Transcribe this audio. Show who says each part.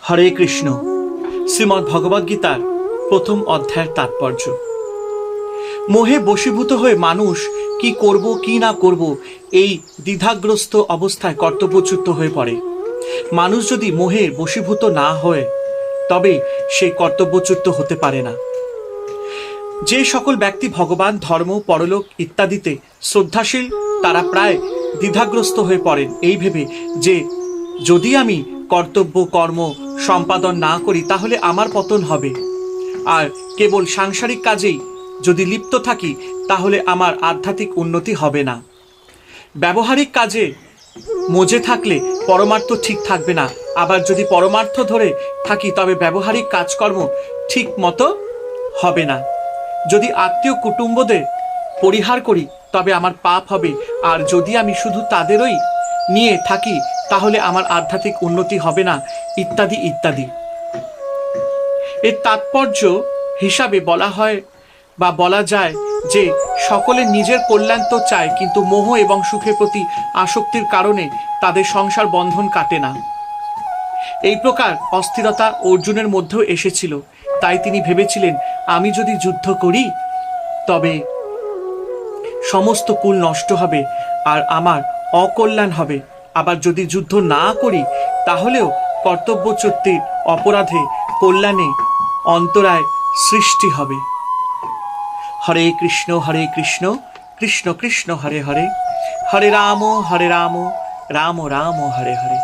Speaker 1: হরে কৃষ্ণ। শ্রীমদ্ ভগবদ্গীতার প্রথম অধ্যায়ের তাৎপর্য। মোহে বশীভূত হয়ে মানুষ কি করব কি না করব এই দ্বিধাগ্রস্ত অবস্থায় কর্তব্যচ্যুত হয়ে পড়ে। মানুষ যদি মোহে বশীভূত না হয় তবে সে কর্তব্যচ্যুত হতে পারে না। যে সকল ব্যক্তি ভগবান, ধর্ম, পরলোক ইত্যাদিতে শ্রদ্ধাশীল তারা প্রায় দ্বিধাগ্রস্ত হয়ে পড়েন এই ভেবে যে যদি আমি কর্তব্য কর্ম সম্পাদন না করি তাহলে আমার পতন হবে, আর কেবল সাংসারিক কাজেই যদি লিপ্ত থাকি তাহলে আমার আধ্যাত্মিক উন্নতি হবে না। ব্যবহারিক কাজে মজে থাকলে পরমার্থ ঠিক থাকবে না, আবার যদি পরমার্থ ধরে থাকি তবে ব্যবহারিক কাজকর্ম ঠিক মতো হবে না। যদি আত্মীয় কুটুম্বদের পরিহার করি তবে আমার পাপ হবে, আর যদি আমি শুধু তাদেরই নিয়ে থাকি তাহলে আমার আধ্যাত্মিক উন্নতি হবে না, ইত্যাদি ইত্যাদি। এর তাৎপর্য হিসাবে বলা হয় বা বলা যায় যে সকলে নিজের কল্যাণ তো চায়, কিন্তু মোহ এবং সুখের প্রতি আসক্তির কারণে তাদের সংসার বন্ধন কাটে না। এই প্রকার অস্থিরতা অর্জুনের মধ্যেও এসেছিল। তাই তিনি ভেবেছিলেন আমি যদি যুদ্ধ করি তবে সমস্ত কুল নষ্ট হবে আর আমার অকল্যাণ হবে, আবার যদি যুদ্ধ না করি তাহলেও কর্তব্যচ্যুতির অপরাধে কল্যাণে অন্তরায় সৃষ্টি হবে। হরে কৃষ্ণ কৃষ্ণ কৃষ্ণ হরে হরে, হরে রাম রাম রাম হরে হরে।